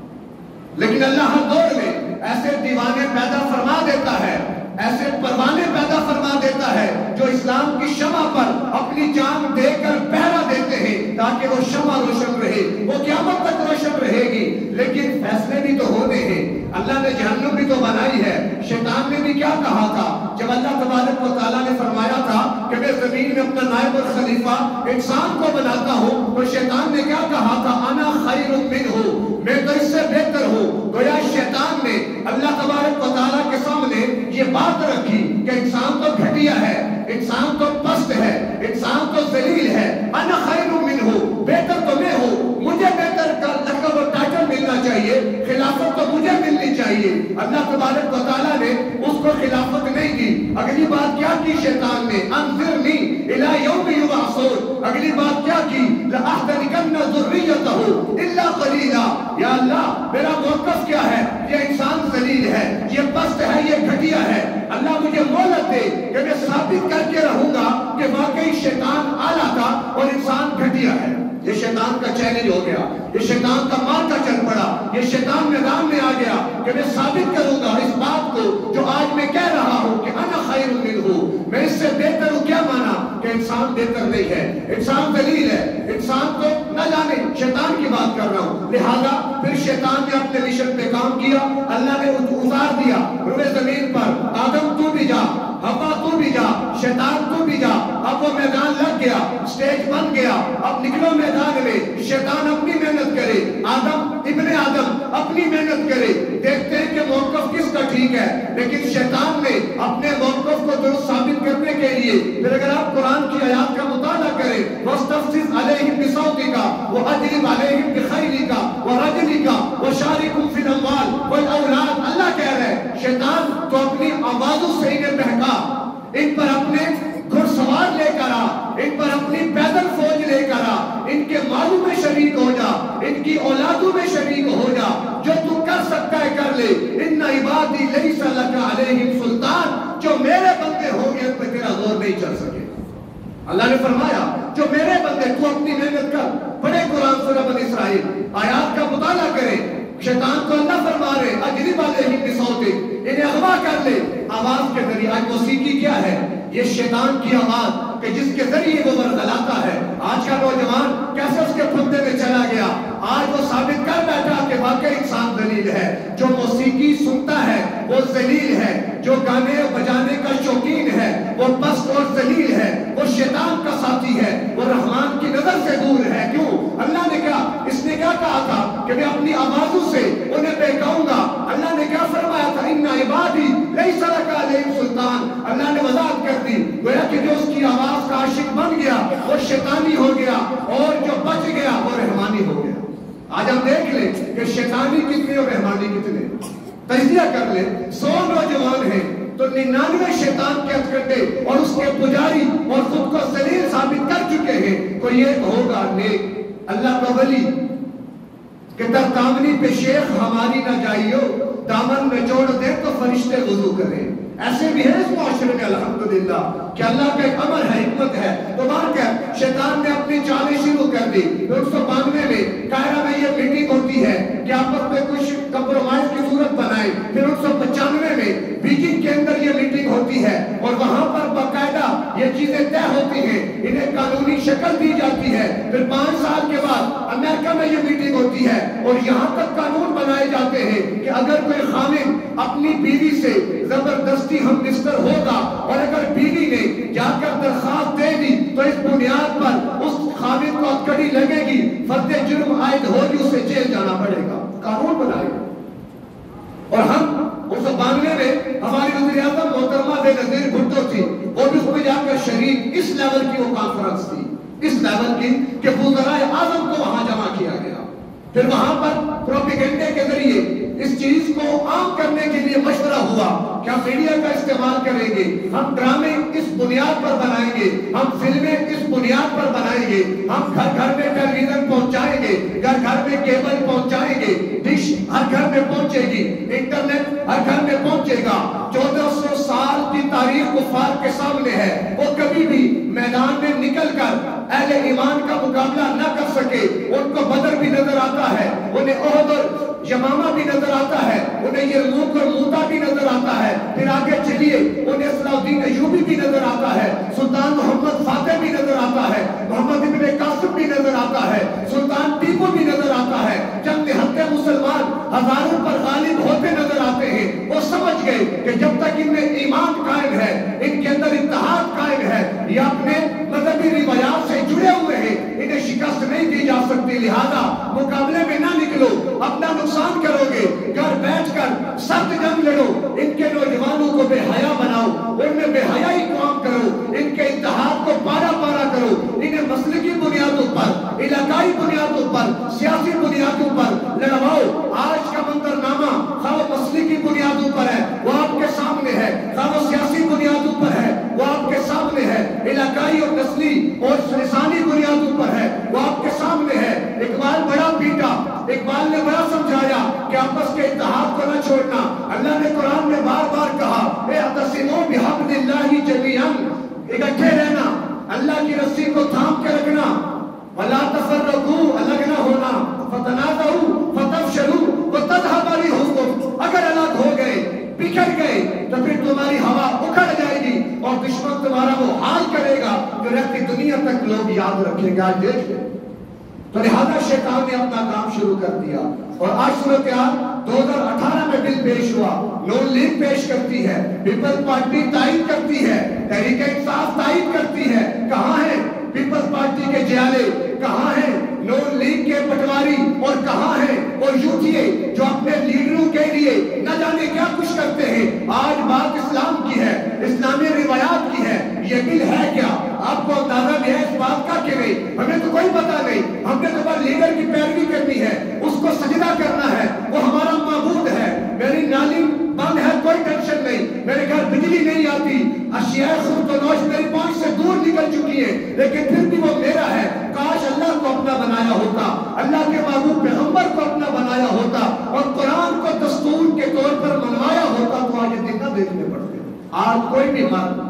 لیکن اللہ ہر دور میں ایسے دیوانے پیدا فرما دیتا ہے، ایسے پروانے پیدا فرما دیتا ہے جو اسلام کی شمع پر اپنی جان دے کر پہرا دیتے ہیں تاکہ وہ شمع روشن رہے، وہ قیامت تک روشن رہے گی۔ لیکن فیصلے بھی تو ہونے ہیں، اللہ نے جہنم بھی تو بنائی ہے۔ شیطان نے بھی کیا کہا تھا جب اللہ تبارک و تعالیٰ نے فرمایا تھا کہ میں زمین میں اپنا نائب اور خلیفہ انسان کو بناتا ہوں، تو شیطان نے کیا کہا تھا؟ انا خیر منہ، میں تو اس سے بہتر ہوں۔ گویا شیطان نے اللہ تبارک و تعالیٰ کے سامنے یہ بات رکھی کہ انسان تو گھٹیا ہے، انسان تو پست ہے، انسان تو ذلیل ہے، انا خیر منہ، بہتر تو میں ہوں، مجھے بہتر کا لقب اور ٹائٹل ملنا چاہیے، خلافت تو مجھے ملنی چاہیے۔ اللہ تبارک و تعالیٰ نے اس کو خلافت نہیں دی۔ اگلی بات کیا کی شیطان نے؟ انذرنی الی یوم یبعثون۔ اگلی بات کیا کی؟ لأحترقن ذریتہ الا قلیلا۔ یا اللہ میرا موقف کیا ہے؟ یہ انسان ذلیل ہے، یہ پست ہے، یہ گھٹیا ہے، اللہ مجھے مہلت دے کہ میں ثابت کر کے رہوں گا کہ واقعی شیطان اعلیٰ تھا اور انسان گھٹیا ہے۔ یہ شیطان کا چیلنج ہو گیا، یہ شیطان کا مارکا چل پڑا، یہ شیطان میدان میں آ گیا کہ میں ثابت کروں گا اس بات کو جو آج میں کہہ رہا ہوں کہ انا خیر منہ، میں اس سے بہتر ہوں۔ کیا مانا؟ کہ انسان بہتر نہیں ہے، انسان ذلیل ہے، انسان تو نہ جانے، شیطان کی بات کر رہا ہوں۔ لہذا پھر شیطان نے اپنے مشن پہ کام کیا، اللہ نے اتار دیا روئے زمین پر، آدم تو بھی جا، ہوا تو بھی جا، شیطان تو بھی جا۔ اب وہ میدان لگ گیا، سٹیج بن گیا، اب نکلو میدان میں، شیطان اپنی محنت کرے، آدم ابن آدم اپنی محنت کرے، دیکھتے ہیں کہ موقف کس کا ٹھیک ہے۔ لیکن شیطان نے اپنے موقف کو درست ثابت کرنے کے لیے پھر اگر آپ قرآن کی آیات کا مطالعہ کریں، وَاسْتَفْزِزْ عَلَيْهِمْ بِصَوْتِكَ وَأَجْلِبْ عَلَيْهِمْ بِخَيْلِكَ وَرَجْلِكَ وَشَارِكْهُمْ فِي الْأَمْوَالِ وَالْأَوْلَادِ۔ اللہ کہہ رہے ہیں شیطان تو اپنی آوازوں سے انہیں بہکا، ان پر اپنے گھڑ سوار لے کر آ، ان پر اپنی پیدل فوج لے کر آ، ان کے مالوں میں شریک ہو جا، ان کی اولادوں میں شریک ہو جا، جو تو کر سکتا ہے کر لے۔ ان عبادی لیس لک علیہم سلطان، جو میرے بندے ہوں گے ان پہ تیرا زور نہیں چل سکے۔ اللہ نے فرمایا جو میرے بندے، تو اپنی محنت کر، پڑھے قرآن سورہ بنی اسرائیل، آیات کا مطالعہ کرے۔ شیطان کو اللہ فرما رہے اجلب علیہم بصوتک، انہیں اغوا کر لے آواز کے ذریعے۔ آج موسیقی کیا ہے؟ یہ شیطان کی آواز کہ جس کے ذریعے وہ ورغلاتا ہے۔ آج کا نوجوان کیسے اس کے پھندے میں چلا گیا، آج وہ ثابت کر بیٹھا کہ واقعی انسان ذلیل ہے۔ جو موسیقی سنتا ہے وہ ذلیل ہے، جو گانے بجانے کا شوقین ہے وہ پست اور ذلیل ہے، وہ شیطان کا ساتھی ہے، وہ رحمان کی نظر سے دور ہے۔ کیوں؟ اللہ نے کیا، اس نے کیا کہا تھا کہ میں اپنی آوازوں سے انہیں بہکاؤں گا۔ اللہ نے کیا فرمایا تھا؟ ان عبادی لیس لک علیہم سلطان۔ اللہ نے وضاحت کر دی، گویا کہ جو اس کی آواز کا عاشق بن گیا وہ شیطانی ہو گیا، اور جو بچ گیا وہ رحمانی ہو گیا۔ آج ہم دیکھ لیں کہ شیطانی کتنے اور رحمانی کتنے، تجزیہ کر لیں۔ 100 نوجوان ہیں تو 99 شیطان کے ہتھکنڈے اور اس کے پجاری اور خود کو ذلیل ثابت کر چکے ہیں۔ کوئی ایک ہوگا نیک اللہ کا ولی کہ در دامنی پہ شیخ ہماری نہ جائیو، دامن میں جوڑ دے تو فرشتے وضو کریں۔ ایسے بھی ہے اس معاشرے میں الحمدللہ کہ اللہ کا ایک امر ہے، حکمت ہے۔ تو بار کیا شیطان نے اپنی چالیں شروع کر دی۔ 1992 میں قاہرہ میں یہ میٹنگ ہوتی ہے کہ آپس میں کچھ کمپرومائز کی صورت بنائے۔ پھر 1995 میں بیجنگ کے اندر یہ میٹنگ ہوتی ہے اور وہاں پر باقاعدہ یہ چیزیں طے ہوتی ہیں، انہیں قانونی شکل دی جاتی ہے، پھر 5 سال کے بعد امریکہ میں یہ میٹنگ ہوتی ہے اور یہاں تک قانون بنائے جاتے ہیں کہ اگر کوئی خامن اپنی بیوی سے زبردستی ہم بستر ہوگا اور اگر بیوی نے جا کر درخواست دے دی تو اس بنیاد پر اس خامن کو ہتھکڑی لگے گی، فرد جرم عائد ہوگی، اسے جیل جانا پڑے گا، قانون بنائے گا۔ اور ہم 1992 میں ہماری وزیر اعظم محترمہ بینظیر بھٹو تھی، وہ بھی اس میں جا کر شریک، اس لیول کی وہ کانفرنس تھی، اس لیول کی کہ وزرائے اعظم کو وہاں جمع کیا گیا، پھر وہاں پر پروپیگنڈے کے ذریعے اس چیز کو عام کرنے کے لیے مشورہ ہوا کہ ہم میڈیا کا استعمال کریں گے، ہم ڈرامے اس بنیاد پر بنائیں گے، ہم فلمیں اس بنیاد پر بنائیں گے، ہم گھر گھر میں ٹیلی ویژن پہنچائیں گے، گھر گھر میں کیبل پہنچائیں گے، ڈش ہر گھر میں پہنچے گی، انٹرنیٹ ہر گھر میں پہنچے گا۔ 1400 سال کی تاریخ کفار کے سامنے ہے، وہ کبھی بھی میدان میں نکل کر اہل ایمان کا مقابلہ نہ کر سکے، ان کو بدر بھی نظر آتا ہے، انہیں احد اور یمامہ بھی نظر آتا ہے، انہیں یرموک اور موتا بھی نظر آتا ہے، پھر آگے چلیے انہیں صلاح الدین ایوبی بھی نظر آتا ہے، سلطان محمد فاتح بھی نظر آتا ہے، محمد ابن قاسم بھی نظر آتا ہے، سلطان ٹیپو بھی نظر آتا ہے، جب نہتے مسلمان ہزاروں پر غالب ہوتے نظر آتے ہیں، وہ سمجھ گئے کہ جب تک ان میں ایمان قائم ہے، ان کے اندر اتحاد قائم ہے، یہ اپنے مذہبی روایات سے جڑے ہوئے ہیں، انہیں شکست نہیں دی جا سکتی، لہذا مقابلے میں نہ نکلو، اپنا نقصان کرو گے، گھر بیٹھ کر سخت جنگ لڑو، ان کے نوجوانوں کو بے حیا بناؤ، ان میں بے حیائی کو عام کرو، ان کے اتحاد کو پارا پارا کرو، انہیں مسلکی بنیادوں پر، علاقائی بنیادوں پر، سیاسی بنیادوں پر لڑواؤ۔ آج کا منظرنامہ خواہ وہ مسلکی بنیادوں پر ہے، وہ آپ کے سامنے ہے، خواہ وہ سیاسی بنیادوں پر ہے، وہ آپ کے سامنے ہے، علاقائی اور نسلی اور لسانی بنیادوں پر ہے، وہ آپ کے سامنے ہے۔ اقبال بڑا پیٹا، اقبال نے بڑا سمجھایا کہ آپس کے اتحاد کو نہ چھوڑنا۔ اللہ نے قرآن میں بار بار کہا اعتصموا بحبل اللہ جمیعا، اکٹھے رہنا، اللہ کی رسی کو تھام کے رکھنا، ولا تفرقوا، الگ نہ ہونا، فتنازعوا فتفشلوا وتذهب ريحكم، اگر الگ ہو گئے، بکھر گئے تو پھر تمہاری ہوا اکھڑ جائے گی اور دشمن تمہارا وہ حال کرے گا جو رہتی دنیا تک لوگ یاد رکھیں گے۔ آج دیکھ لیں تو لہذا شیطان نے اپنا کام شروع کر دیا، اور آج صورتحال 2018 میں بل پیش ہوا، نون لیگ پیش کرتی ہے، پیپلز پارٹی تائید کرتی ہے، تحریک انصاف تائید کرتی ہے، کہاں ہیں پیپلز پارٹی کے جیالے، کہاں ہیں نون لیگ کے پٹواری، اور کہاں ہیں وہ یوتھیے جو اپنے لیڈروں کے لیے نہ جانے کیا کچھ کرتے ہیں۔ آج بات اسلام کی ہے، اسلامی روایات کی ہے، یہ بل ہے کیا؟ آپ کو اندازہ بھی ہے اس بات کا کہ نہیں، ہمیں تو کوئی پتہ نہیں، ہم نے تو بس لیڈر کی پیروی کرنی ہے، اس کو سجدہ کرنا ہے، وہ ہمارا معبود ہے، میری نالی بند ہے کوئی ٹینشن نہیں، میرے گھر بجلی نہیں آتی، اشیاء خود و نوش میری پہنچ سے دور نکل چکی ہے، لیکن پھر بھی وہ میرا ہے۔ کاش اللہ کو اپنا بنایا ہوتا، اللہ کے محبوب پیغمبر کو اپنا بنایا ہوتا اور قرآن کو دستور کے طور پر منوایا ہوتا تو آج یہ دن نہ دیکھنے پڑتے۔ آج کوئی بھی مرد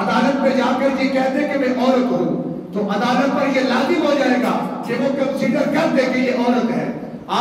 عدالت میں جا کر یہ کہتے کہ میں عورت ہوں تو عدالت پر یہ لازم ہو جائے گا کہ وہ کنسیڈر کر دے کہ یہ عورت ہے۔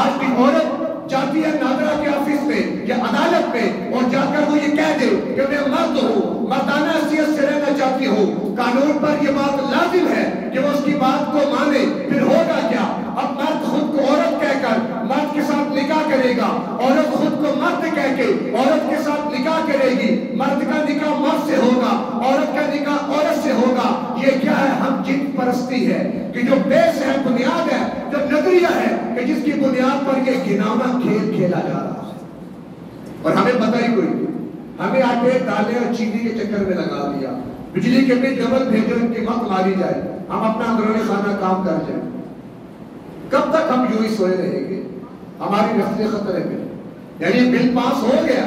آج بھی عورت جاتی ہے نادرا کے آفس میں یا عدالت میں اور جا کر وہ یہ کہہ دے کہ میں مرد ہوں، مردانہ حیثیت سے رہنا چاہتی ہوں، قانون پر یہ بات لازم ہے کہ وہ اس کی بات کو مانے۔ پھر ہوگا کیا؟ اب مرد خود کو عورت کہہ کر مرد کے ساتھ نکاح کرے گا، عورت خود کو مرد کہہ کے عورت کے ساتھ نکاح کرے گی، مرد کا نکاح مرد سے ہوگا، عورت کا نکاح عورت سے ہوگا۔ یہ کیا ہے؟ ہم جن پرستی ہے کہ جو بیس ہے، بنیاد ہے، جو نظریہ ہے کہ جس کی بنیاد پر یہ گھناؤنا کھیل کھیلا جا رہا ہے، اور ہمیں پتہ ہی کوئی نہیں۔ ہمیں آٹے دالیں اور چینی کے چکر میں لگا دیا، بجلی کے بل ڈبل بھیجو، ان کی مت ماری جائے، ہم اپنا اندرونی خانہ کام کر جائیں۔ کب تک ہم یوں ہی سوئے رہیں گے؟ ہماری نسلیں خطرے میں۔ یعنی بل پاس ہو گیا،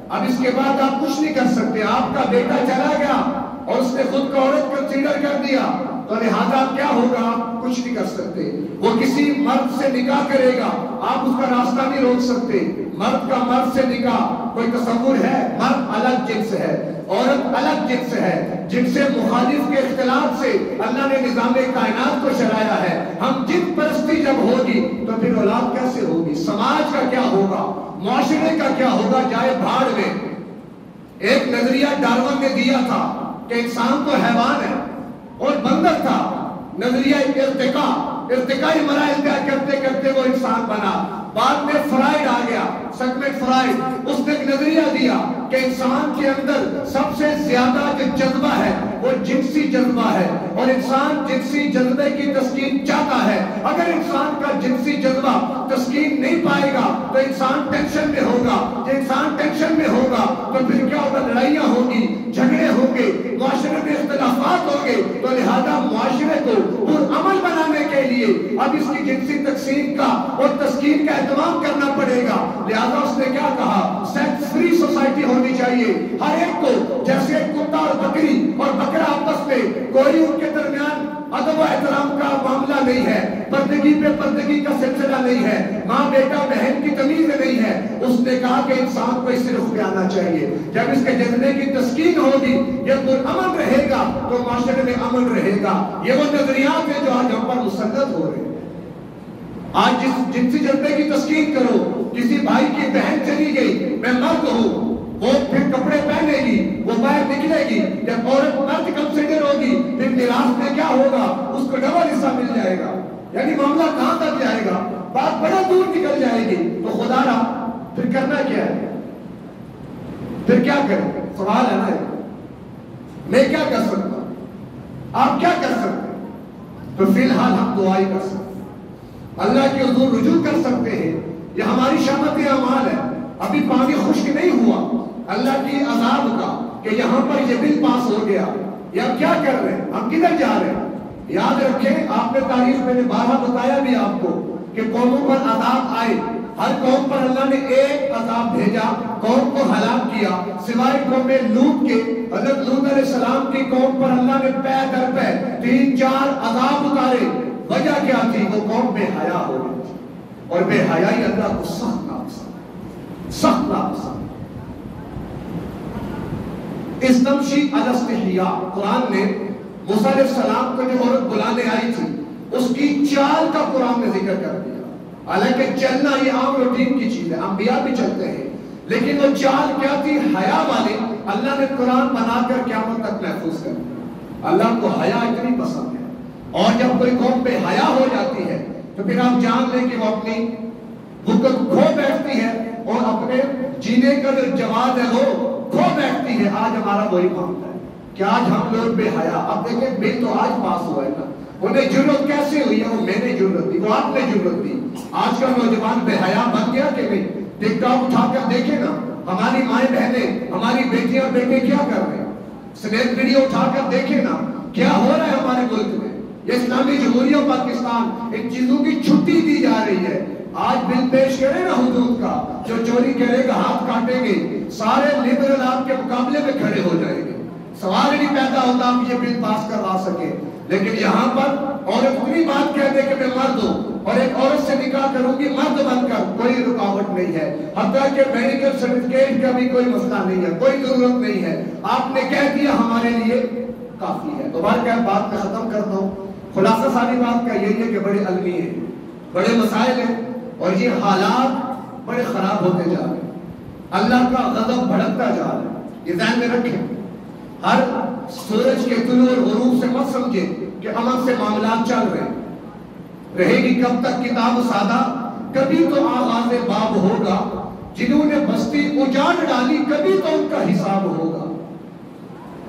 اب اس کے بعد آپ کچھ نہیں کر سکتے، آپ کا بیٹا چلا گیا اور اس نے خود کو عورت کنسیڈر کر دیا تو لہذا کیا ہوگا؟ آپ کچھ نہیں کر سکتے۔ وہ کسی مرد سے نکاح کرے گا، آپ اس کا راستہ نہیں روک سکتے۔ مرد کا مرد سے نکاح کوئی تصور ہے؟ مرد الگ جنس ہے، عورت الگ جنس ہے، جن سے مخالف کے اختلاف سے اللہ نے نظام کائنات کو چلایا ہے۔ ہم جن پرستی جب ہوگی تو پھر اولاد کیسے ہوگی؟ سماج کا کیا ہوگا؟ معاشرے کا کیا ہوگا؟ جائے بھاڑ میں۔ ایک نظریہ ڈارون نے دیا تھا کہ انسان تو حیوان ہے اور بندر تھا، نظریہ ارتقائی مراحل طے کرتے کرتے وہ انسان بنا۔ بعد میں فرائڈ آ گیا، سیگمنٹ فرائڈ، اس نے ایک نظریہ دیا کہ انسان کے اندر سب سے زیادہ جو جذبہ ہے وہ جنسی جذبہ ہے، اور انسان جنسی جذبے کی تسکین چاہتا ہے۔ اگر انسان کا جنسی جذبہ تسکین نہیں پائے گا تو انسان ٹینشن میں ہوگا، جب انسان ٹینشن میں ہوگا تو پھر کیا ہوگا؟ لڑائیاں ہوگی، جھگڑے ہوں گے، معاشرے میں اختلافات ہوں گے۔ تو لہذا معاشرے کو پرامن بنانے کے لیے اب اس کی جنسی تقسیم کا اور تسکین کا اہتمام کرنا پڑے گا۔ لہذا اس نے کیا کہا؟ سیکس فری سوسائٹی ہونی چاہیے، ہر ایک کو جیسے کتا اور بکری اور بکرا آپس میں کوئی ان کے درمیان ادب و احترام کا معاملہ نہیں ہے، پردگی پہ پردگی کا سلسلہ نہیں ہے، ماں بیٹا بہن کی تمیز نہیں ہے۔ اس نے کہا کہ انسان کو اس سے رخ پہ آنا چاہیے، جب اس کے جذبے کی تسکین ہوگی، یہ پرامن رہے گا تو معاشرے میں امن رہے گا۔ یہ وہ نظریات ہیں جو آج ہم پر مسلط ہو رہے ہیں۔ آج جنسی جذبے کی تسکین کرو، کسی بھائی کی بہن چلی گئی، میں مرد ہوں، وہ پھر کپڑے پہنے گی، وہ باہر نکلے گی، جب عورت مرد کنسیڈر ہوگی پھر میراث میں کیا ہوگا؟ اس کو ڈبل حصہ مل جائے گا۔ یعنی معاملہ کہاں تک جائے گا؟ بات بڑا دور نکل جائے گی۔ تو خدا را پھر کرنا کیا ہے؟ پھر کیا کریں؟ سوال ہے نا، میں کیا کر سکتا ہوں؟ آپ کیا کر سکتے ہیں؟ تو فی الحال ہم دعائی کر سکتے ہیں، اللہ کے حضور رجوع کر سکتے ہیں۔ یہ ہماری شامت اعمال ہے۔ ابھی پانی خشک نہیں ہوا اللہ کی عذاب کا کہ یہاں پر یہ بل پاس ہو گیا، یہ ہم کیا کر رہے ہیں؟ ہم کدھر جا رہے ہیں؟ یاد رکھیں، آپ نے تاریخ میں نے بارہا بتایا بھی آپ کو کہ قوموں پر عذاب آئے، ہر قوم پر اللہ نے ایک عذاب بھیجا، قوم کو ہلاک کیا، سوائے قوم لوط کے۔ حضرت لوط علیہ السلام کی قوم پر اللہ نے پے در پے 3-4 عذاب اتارے۔ وجہ کیا تھی؟ وہ قوم بے حیا ہو گئی، اور بے حیائی اللہ کو سخت ناپسند ہے، سخت ناپسند۔ استمشی علی استحیاء، قرآن نے موسیٰ علیہ السلام کو جو عورت بلانے آئی تھی اس کی چال کا قرآن نے ذکر کر دیا۔ حالانکہ چلنا یہ عام روٹین کی چیز ہے، انبیاء بھی چلتے ہیں، لیکن وہ چال کیا تھی؟ حیا والی۔ اللہ نے قرآن بنا کر قیامت تک محفوظ کر دیا۔ اللہ کو حیا اتنی پسند ہے، اور جب کوئی قوم بے حیا ہو جاتی ہے تو پھر آپ جان لیں کہ وہ اپنی حکم کھو بیٹھتی ہے اور اپنے جینے کا جو جواز ہے وہ کھو بیٹھتی ہے۔ آج ہمارا وہی معاملہ ہے کہ آج ہم لوگ بے حیا۔ اب دیکھیں بل تو آج پاس ہوا ہے نا، انہیں جرت کیسے ہوئی ہے؟ وہ میں نے جرت دی، وہ آپ نے جرت دی۔ آج کا نوجوان بے حیا بن گیا کہ نہیں؟ ٹک ٹاک اٹھا کر دیکھیں نا، ہماری مائیں بہنیں، ہماری بیٹیاں بیٹے کیا کر رہے ہیں؟ سنیپ ویڈیو اٹھا کر دیکھیں نا کیا ہو رہا ہے ہمارے ملک میں۔ یہ اسلامی جمہوریہ پاکستان، ان چیزوں کی چھٹی دی جا رہی ہے۔ آج بل پیش کرے نا حدود کا، جو چوری کرے گا ہاتھ کاٹیں گے، سارے لبرل آپ کے مقابلے میں کھڑے ہو جائیں گے۔ سوال نہیں پیدا ہوتا آپ یہ بل پاس کروا سکے، لیکن یہاں پر عورت اتنی بات کہہ دے کہ میں مرد ہوں اور ایک عورت سے نکاح کروں گی مرد بن کر، کوئی رکاوٹ نہیں ہے۔ حتیٰ کہ میڈیکل سرٹیفکیٹ کا بھی کوئی مسئلہ نہیں ہے، کوئی ضرورت نہیں ہے، آپ نے کہہ دیا ہمارے لیے کافی ہے۔ دوبارہ کیا بات میں ختم کرتا ہوں، خلاصہ ساری بات کا یہی ہے کہ بڑے علمی ہیں، بڑے مسائل ہیں، اور یہ حالات بڑے خراب ہوتے جا رہے ہیں، اللہ کا غضب بھڑکتا جا رہا ہے۔ یہ ذہن میں رکھیں، ہر سورج کے طلوع اور غروب سے مت سمجھے کہ امن سے معاملات چل رہے ہیں۔ رہے گی کب تک کتاب سادہ؟ کبھی تو آغاز باب ہوگا، جنہوں نے بستی اجاڑ ڈالی کبھی تو ان کا حساب ہوگا۔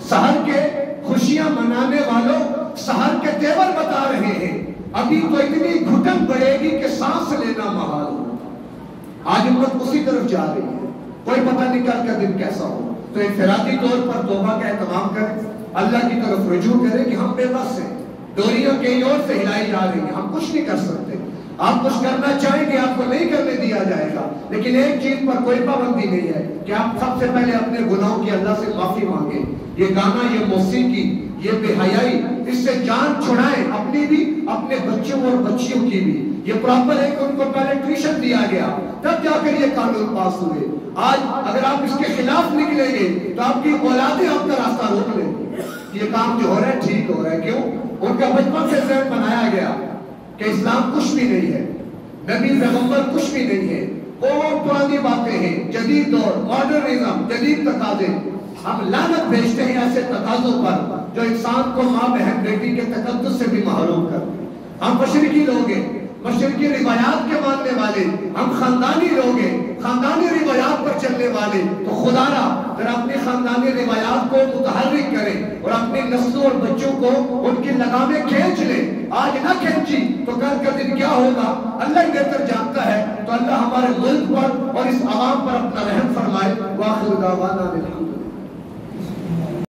سحر کے خوشیاں منانے والوں سحر کے تیور بتا رہے ہیں، ابھی تو اتنی گھٹن پڑے گی کہ سانس لینا محال ہوگا۔ آج امت اسی طرف جا رہی ہے، کوئی پتہ نہیں کل کا دن کیسا ہو۔ تو انفرادی طور پر توبہ کا اہتمام کریں، اللہ کی طرف رجوع کریں کہ ہم بے بس ہیں، ڈوریاں کہیں اور سے ہلائی جا رہی ہیں، ہم کچھ نہیں کر سکتے۔ آپ کچھ کرنا چاہیں گے آپ کو نہیں کرنے دیا جائے گا، لیکن ایک چیز پر کوئی پابندی نہیں ہے کہ آپ سب سے پہلے اپنے گناہوں کی اللہ سے معافی مانگیں۔ یہ گانا، یہ موسیقی، یہ بے حیائی، اس سے جان چھڑائیں، اپنی بھی، اپنے بچوں اور بچیوں کی بھی۔ یہ پراپر ہے کہ ان کو پہلے ٹیوشن دیا گیا، تب جا کر یہ قانون پاس ہوئے۔ آج اگر آپ اس کے خلاف نکلیں گے تو آپ کی اولادیں آپ کا راستہ روک لیں گی۔ یہ کام جو ہو رہا ہے ٹھیک ہو رہا ہے، کیوں؟ ان کا بچپن سے ذہن بنایا گیا کہ اسلام کچھ بھی نہیں ہے، نبی پیغمبر کچھ بھی نہیں ہے، وہ پرانی باتیں ہیں، جدید دور، ماڈرنزم، جدید تقاضے۔ ہم لعنت بھیجتے ہیں ایسے تقاضوں پر جو انسان کو ماں بہن بیٹی کے تقدس سے بھی محروم کرتے ہیں۔ ہم مشرقی لوگ ہیں، مشرقی روایات کے ماننے والے، ہم خاندانی لوگ ہیں، خاندانی روایات پر چلنے والے، تو خدا را ذرا اپنی خاندانی روایات کو متحرک کرے اور اپنی نسلوں اور بچوں کو ان کی لگامیں کھینچ لے۔ آج نہ کھینچی تو کل کا دن کیا ہوگا اللہ ہی بہتر جانتا ہے۔ تو اللہ ہمارے ملک پر اور اس عوام پر اپنا رحم فرمائے۔ وآخر دعوانا الحمدللہ۔